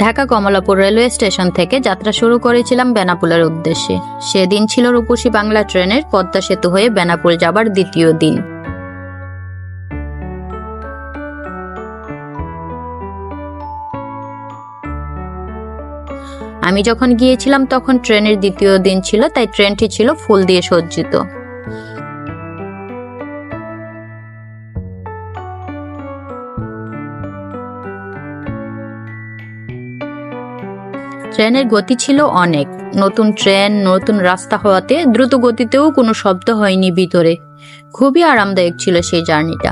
Dhaka Kamalapur railway station থেকে যাত্রা শুরু করেছিলাম বেনাপোলের উদ্দেশ্যে। সেদিন ছিল রূপসী বাংলা ট্রেনের পদ্মা সেতু হয়ে বেনাপোল যাবার দ্বিতীয় দিন। আমি যখন গিয়েছিলাম তখন ট্রেনের দ্বিতীয় দিন ছিল, তাই ট্রেনটি ছিল ফুল দিয়ে সজ্জিত। ট্রেনের গতি ছিল অনেক। নতুন ট্রেন, নতুন রাস্তা হওয়াতে দ্রুত গতিতেও কোনো শব্দ হয়নি ভিতরে। খুবই আরামদায়ক ছিল সেই জার্নিটা।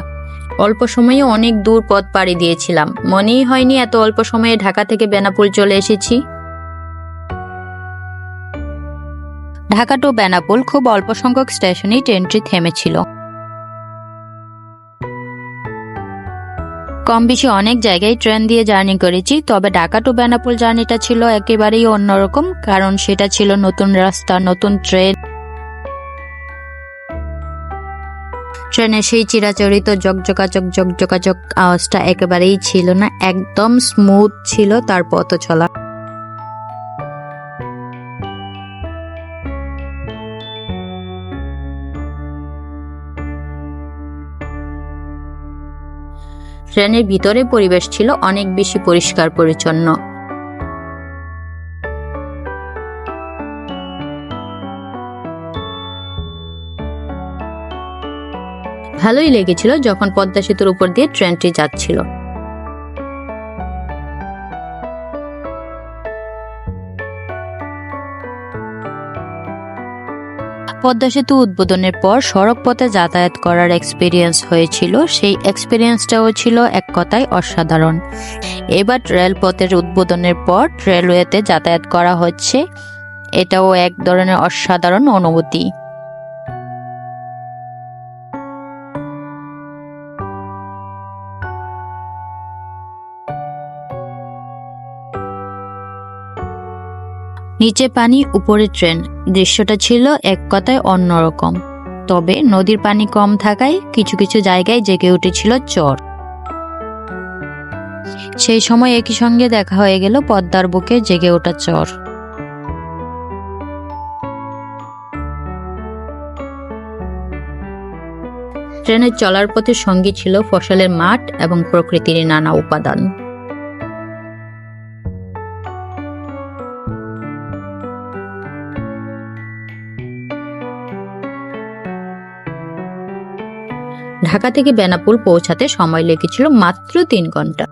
অল্প সময়ে অনেক দূর পথ পাড়ি দিয়েছিলাম। মনেই হয়নি এত অল্প সময়ে ঢাকা থেকে বেনাপোল চলে এসেছি। ঢাকা টু বেনাপোল খুব অল্প সংখ্যক স্টেশনেই ট্রেনটি থেমেছিল। কম বেশি অনেক জায়গায় ট্রেন দিয়ে জার্নি করেছি, তবে ঢাকা টু বেনাপোল জার্নিটা ছিল একেবারেই অন্যরকম, কারণ সেটা ছিল নতুন রাস্তা, নতুন ট্রেন। ট্রেনে সেই চিরাচরিত জকজকাচক আওয়াজটা একেবারেই ছিল না। একদম স্মুথ ছিল তার পথ চলা। ট্রেনের ভিতরে পরিবেশ ছিল অনেক বেশি পরিষ্কার পরিচ্ছন্ন। ভালোই লেগেছিল যখন পদ্মা সেতুর উপর দিয়ে ট্রেনটি যাচ্ছিল। পদ্মা সেতু উদ্বোধনের পর সড়ক পথে যাতায়াত করার এক্সপিরিয়েন্স হয়েছিল। সেই এক্সপিরিয়েন্সটাও ছিল এক কথায় অসাধারণ। এবার রেলপথের উদ্বোধনের পর রেলওয়েতে যাতায়াত করা হচ্ছে, এটাও এক ধরনের অসাধারণ অনুভূতি। নিচে পানি, উপরে ট্রেন, দৃশ্যটা ছিল এক কথায় অন্যরকম। তবে নদীর পানি কম থাকায় কিছু কিছু জায়গায় জেগে উঠেছিল চর। সেই সময় একই সঙ্গে দেখা হয়ে গেল পদ্মার বুকে জেগে ওঠা চর। ট্রেনের চলার পথে সঙ্গী ছিল ফসলের মাঠ এবং প্রকৃতির নানা উপাদান। ঢাকা থেকে বেনাপোল পৌঁছাতে সময় লেগেছিল মাত্র 3 ঘন্টা।